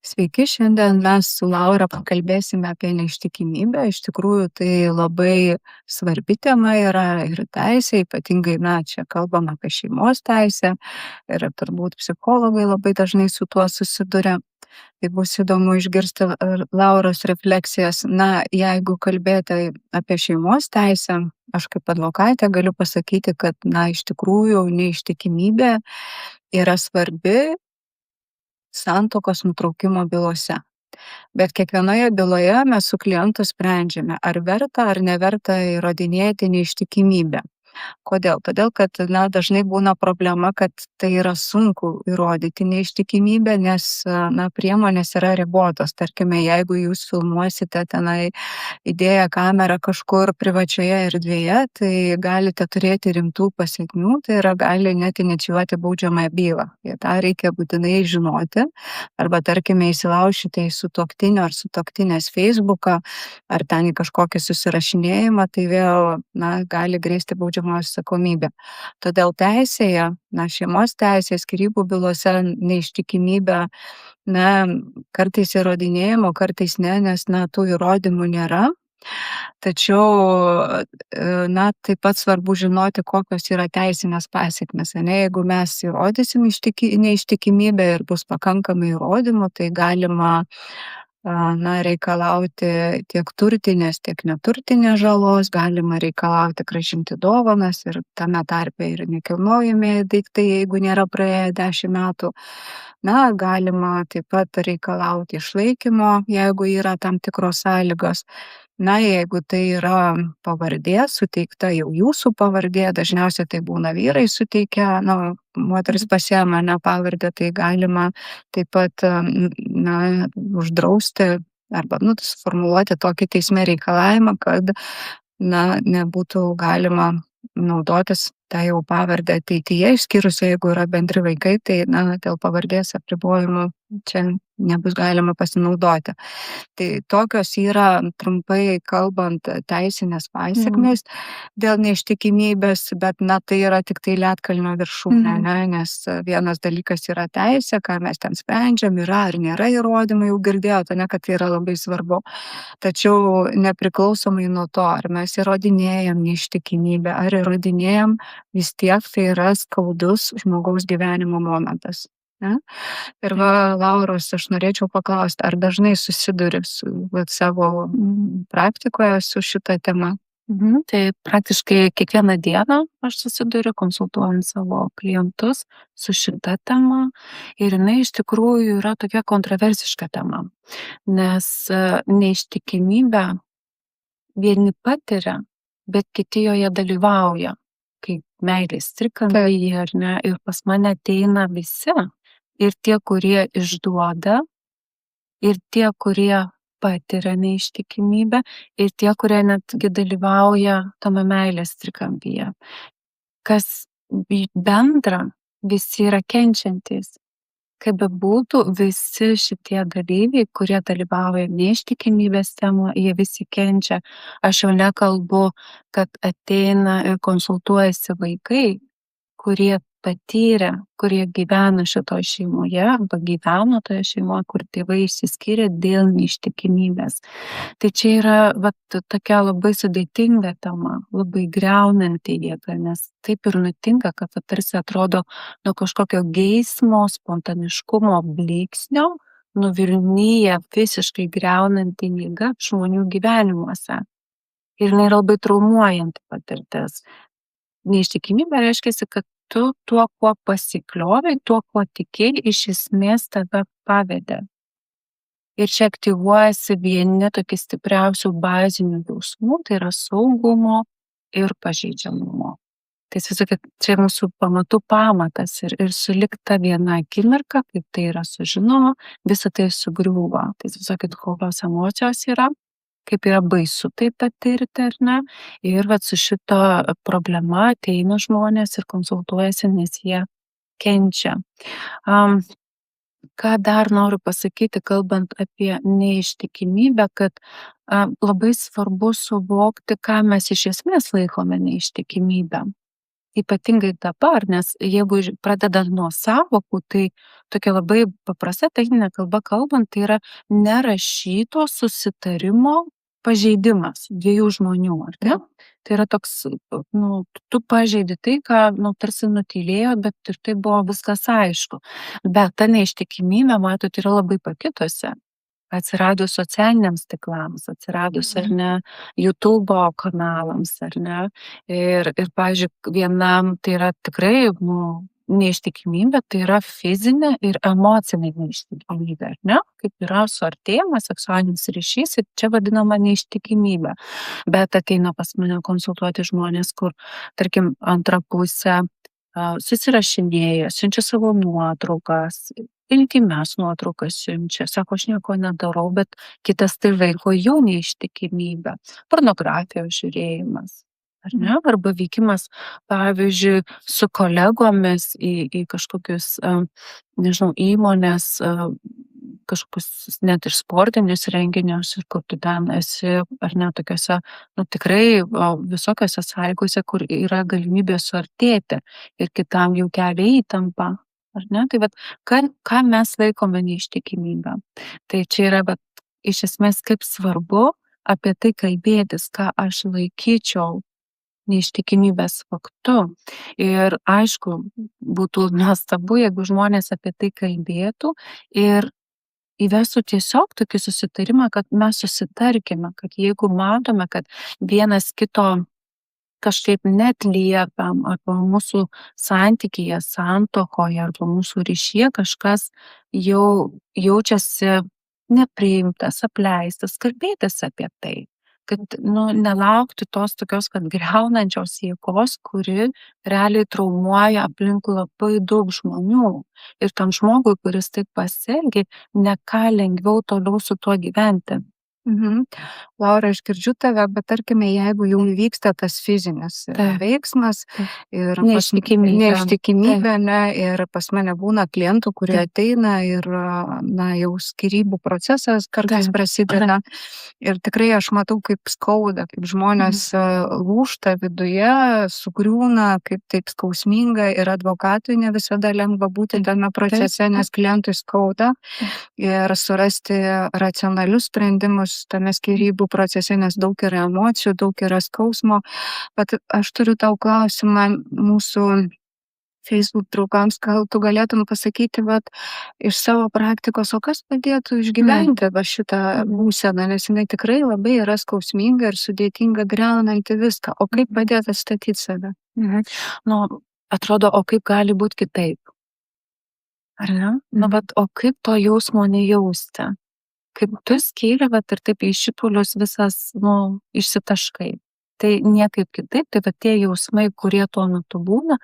Sveiki, šiandien mes su Laura pakalbėsime apie neištikimybę. Iš tikrųjų, tai labai svarbi tema yra ir teisė, ypatingai, čia kalbam apie šeimos teisę ir turbūt psichologai labai dažnai su tuo susiduria. Tai bus įdomu išgirsti Lauros refleksijas. Jeigu kalbėti apie šeimos teisę, aš kaip advokatė galiu pasakyti, kad, iš tikrųjų, neištikimybė yra svarbi santuokos nutraukimo bylose. Bet kiekvienoje byloje mes su klientu sprendžiame, ar verta ar neverta įrodinėti neištikimybę. Kodėl? Todėl, kad dažnai būna problema, kad tai yra sunku įrodyti neištikimybę, nes priemonės yra ribotos. Tarkime, jeigu jūs filmuosite tenai įdėję kamerą kažkur privačioje erdvėje, tai galite turėti rimtų pasekmių, tai yra gali net inicijuoti baudžiamąją bylą. Ir tą reikia būtinai žinoti. Arba tarkime, įsilaušite į sutuoktinio ar sutuoktinės Facebooką, ar ten į kažkokį susirašinėjimą, tai vėl gali grėsti baudžiamąją atsakomybę. Todėl teisėje, šeimos teisės, skyrybų bylose neištikimybė, kartais įrodinėjimo, kartais ne, nes tų įrodymų nėra. Tačiau, taip pat svarbu žinoti, kokios yra teisinės pasekmės. Jeigu mes įrodysim neištikimybę ir bus pakankamai įrodymų, tai galima reikalauti tiek turtinės, tiek neturtinės žalos, galima reikalauti grąžinti dovanas ir tame tarpe ir nekilnojamieji daiktai, jeigu nėra praėję 10 metų. Galima taip pat reikalauti išlaikymo, jeigu yra tam tikros sąlygos. Jeigu tai yra pavardė suteikta jau jūsų pavardė, dažniausiai tai būna vyrai suteikia, moteris pasiema pavardę, tai galima taip pat uždrausti arba suformuluoti tokį teisme reikalavimą, kad nebūtų galima naudotis tą jau pavardę ateityje, išskyrus jeigu yra bendri vaikai, tai dėl pavardės apribojimų čia nebus galima pasinaudoti. Tai tokios yra, trumpai kalbant, teisinės pasekmės dėl neištikimybės, bet tai yra tik tai ledkalnio viršūnė, nes vienas dalykas yra teisė, ką mes ten sprendžiam, yra ar nėra įrodymai, jau girdėjote, kad tai yra labai svarbu. Tačiau nepriklausomai nuo to, ar mes įrodinėjam neištikimybę, ar įrodinėjam, vis tiek tai yra skaudus žmogaus gyvenimo momentas. Ir Lauros, aš norėčiau paklausti, ar dažnai susiduri savo praktikoje su šita tema? Tai praktiškai kiekvieną dieną aš susiduriu konsultuojant savo klientus su šita tema ir jinai iš tikrųjų yra tokia kontroversiška tema, nes neištikimybę vieni patiria, bet kiti joje dalyvauja, kaip meilės trikampyje, ar ne, ir pas mane ateina visi. Ir tie, kurie išduoda, ir tie, kurie patiria neištikimybę, ir tie, kurie netgi dalyvauja tame meilės trikampyje. Kas bendra, visi yra kenčiantys. Kaip bebūtų, visi šitie dalyviai, kurie dalyvauja neištikimybės temoje, jie visi kenčia. Aš jau nekalbu, kad ateina ir konsultuojasi vaikai, kurie patyrė, kurie gyvena šitoje šeimoje arba gyveno toje šeimoje, kur tėvai išsiskyrė dėl neištikimybės. Tai čia yra tokia labai sudėtinga tema, labai griaunanti jėga, nes taip ir nutinka, kad tarsi atrodo nuo kažkokio geismo, spontaniškumo blyksnio nuvilnyja visiškai griaunanti jėga žmonių gyvenimuose. Ir jinai yra labai traumuojanti patirtis. Neištikimybė reiškia, kad tu tuo, kuo pasikliovai, tuo, kuo tikėjai, iš esmės tave pavedė. Ir čia aktyvuojasi vieni tokie stipriausių bazinių jausmų, tai yra saugumo ir pažeidžiamumo. Tai kad čia mūsų pamatų pamatas ir sulikta viena akimirka, kaip tai yra sužinoma, visą tai sugriūva. Tai kokios emocijos yra, kaip yra baisu tai patirti, ar ne? Ir su šito problema ateina žmonės ir konsultuojasi, nes jie kenčia. Ką dar noriu pasakyti, kalbant apie neištikimybę, kad labai svarbu suvokti, ką mes iš esmės laikome neištikimybę. ypatingai dabar, nes jeigu pradedant nuo sąvokų, tai tokia labai paprasta techninė kalba kalbant, tai yra nerašyto susitarimo pažeidimas dviejų žmonių, ar ne? Tai yra toks, nu, tu pažeidi tai, ką, nu, tarsi nutylėjo, bet ir tai buvo viskas aišku. Bet ta neištikimybė, matot, yra labai pakitusi. Atsiradus socialiniams tiklams, atsiradus, ar ne, YouTube'o kanalams, ar ne. Ir pavyzdžiui, vienam tai yra tikrai, nu, neištikimybė, tai yra fizinė ir emocinė neištikimybė, ar ne? Kaip yra suartėjimas, seksualinis ryšys, ir čia vadinama neištikimybė. Bet ateina pas mane konsultuoti žmonės, kur, tarkim, antra pusė susirašinėja, siunčia savo nuotraukas, intymias nuotraukas siunčia, sako, aš nieko nedarau, bet kitas tai laiko jau neištikimybę. Pornografijos žiūrėjimas, ar ne? Arba vykimas, pavyzdžiui, su kolegomis į kažkokius, nežinau, įmonės, kažkokius net ir sportinius renginius, ir kur tu ten esi, ar ne, tokiuose, nu, tikrai visokiose sąlygose, kur yra galimybė suartėti ir kitam jau kelia įtampą, ar ne? Tai vat, ką mes laikome neištikimybę. Tai čia yra, vat, iš esmės, kaip svarbu apie tai kalbėtis, ką aš laikyčiau neištikimybės faktu. Ir aišku, būtų nuostabu, jeigu žmonės apie tai kalbėtų ir įvestų tiesiog tokį susitarimą, kad mes susitarkime, kad jeigu matome, kad vienas kito kažkaip neatliepiam, arba mūsų santykyje, santuokoje, arba mūsų ryšyje kažkas jau jaučiasi nepriimtas, apleistas, kalbėtis apie tai. Kad, nu, nelaukti tos tokios, kad griaunančios jėgos, kuri realiai traumuoja aplink labai daug žmonių. Ir tam žmogui, kuris taip pasielgia, ne ką lengviau toliau su tuo gyventi. Laura, aš girdžiu tave, bet tarkime, jeigu jau įvyksta tas fizinis veiksmas ir neištikimybė, ne, ir pas mane būna klientų, kurie ateina ir, na, jau skyrybų procesas kartais prasideda. Ir tikrai aš matau, kaip skauda, kaip žmonės lūžta viduje, sugriūna, kaip taip skausminga, ir advokatui ne visada lengva būti tame procese, nes klientui skauda, ir surasti racionalius sprendimus tame skyrybų procese, nes daug yra emocijų, daug yra skausmo. Bet aš turiu tau klausimą mūsų Facebook draugams, gal tu galėtum pasakyti, vat, iš savo praktikos, o kas padėtų išgyventi šitą būseną, nes jinai tikrai labai yra skausminga ir sudėtinga, griaunanti viską. O kaip padėti atstatyti save? Nu, atrodo, o kaip gali būti kitaip? Ar ne? Nu, bet o kaip to jausmo nejausti? Kaip tu skyri, vat, ir taip į šipulius visas, nu, išsitaškai. Tai niekaip kitaip, tai vat tie jausmai, kurie tuo metu būna,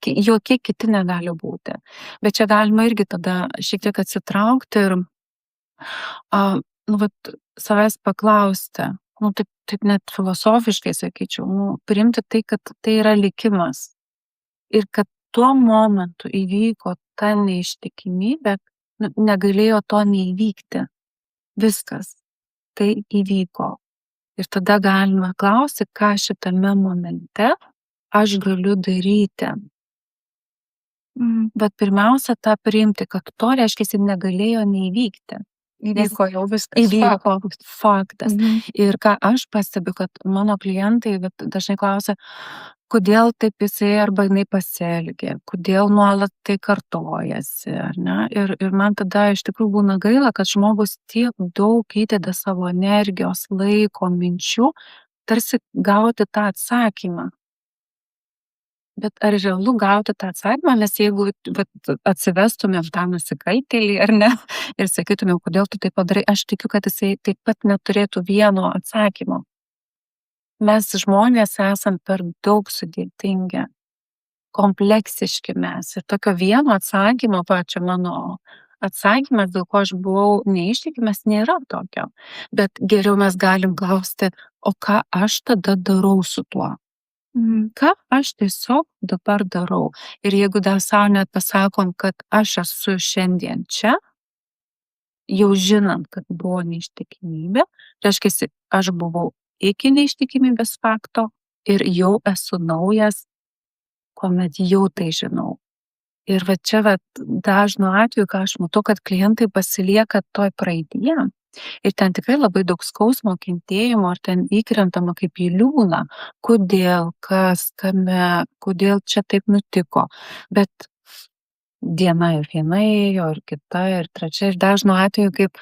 jokie kiti negali būti. Bet čia galima irgi tada šiek tiek atsitraukti ir, nu, vat, savęs paklausti, nu, taip net filosofiškai sakyčiau, nu, priimti tai, kad tai yra likimas. Ir kad tuo momentu įvyko ta neištikimybė, nu, negalėjo to neįvykti. Viskas. Tai įvyko. Ir tada galima klausti, ką šitame momente aš galiu daryti. Bet pirmiausia, tą priimti, kad to reiškia, negalėjo neįvykti. Įvyko jau viskas. Įvyko faktas. Ir ką aš pastebiu, kad mano klientai dažnai klausia, kodėl taip jisai arba jinai pasielgia, kodėl nuolat tai kartojasi, ar ne? Ir man tada iš tikrųjų būna gaila, kad žmogus tiek daug įdeda savo energijos, laiko, minčių, tarsi gauti tą atsakymą. Bet ar realu gauti tą atsakymą, nes jeigu atsivestumėm tą nusikaltėlį, ar ne, ir sakytumėm, kodėl tu tai padarai, aš tikiu, kad jisai taip pat neturėtų vieno atsakymo. Mes žmonės esam per daug sudėtingi, kompleksiški mes. Ir tokio vieno atsakymo, pačio mano atsakymas, dėl ko aš buvau neištikimas, nėra tokio. Bet geriau mes galim klausti, o ką aš tada darau su tuo? Ką aš tiesiog dabar darau? Ir jeigu dar savo net pasakom, kad aš esu šiandien čia, jau žinant, kad buvo neištikimybė, reiškia, aš buvau iki neištikimybės fakto ir jau esu naujas kuomet jau tai žinau. Ir va čia vat dažnu atveju, ką aš matau, kad klientai pasilieka toj praeityje ir ten tikrai labai daug skausmo, kentėjimo, ar ten įkrentama kaip į liūną. Kodėl, kas, kame, kodėl čia taip nutiko. Bet diena ir viena ėjo, ir kita, ir trečia. Ir dažnu atveju, kaip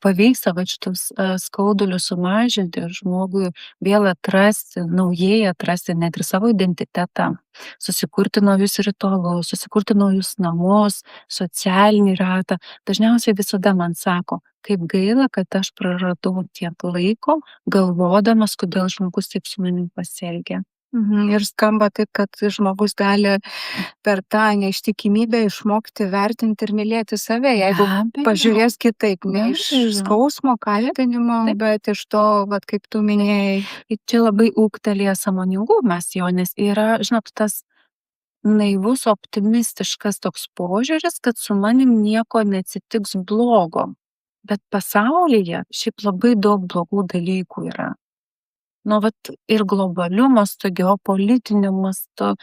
pavyksta vat šitus skaudulius sumažinti ir žmogui vėl atrasti, naujai atrasti net ir savo identitetą, susikurti naujus ritualus, susikurti naujus namus, socialinį ratą. Dažniausiai visada man sako, kaip gaila, kad aš praradau tiek laiko, galvodamas, kodėl žmogus taip su manim pasielgė. Ir skamba taip, kad žmogus gali per tą neištikimybę išmokti vertinti ir mylėti save, jeigu Be abejo. pažiūrės kitaip, ne Be iš abejo. skausmo, kaltinimo, Taip. bet iš to, vat, kaip tu minėjai. Ir čia labai ūgtelėjęs sąmoningumas jo, nes yra, žinot, tas naivus, optimistiškas toks požiūris, kad su manim nieko neatsitiks blogo. Bet pasaulyje šiaip labai daug blogų dalykų yra. Nu, vat ir globaliu mastu, geopolitiniu mastu,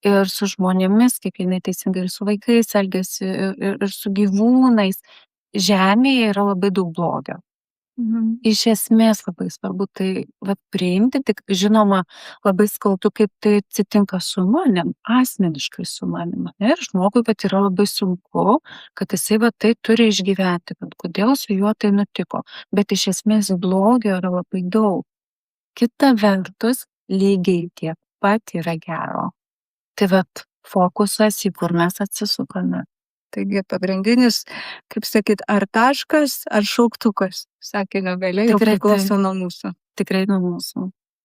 ir su žmonėmis, kaip jinai teisingai ir su vaikais elgiasi, ir su gyvūnais. Žemėje yra labai daug blogio. Iš esmės labai svarbu tai vat priimti, tik žinoma, labai skaudu, kaip tai atsitinka su manim, asmeniškai su manim. Ir žmogui vat yra labai sunku, kad jisai vat tai turi išgyventi, kad kodėl su juo tai nutiko. Bet iš esmės blogio yra labai daug. Kita vertus, lygiai tiek pat yra gero. Tai vat fokusas, į kur mes atsisukame. Taigi pagrindinis, kaip sakyt, ar taškas, ar šauktukas, sakinio gale jau Tikrai priklauso nuo mūsų. Tikrai nuo mūsų.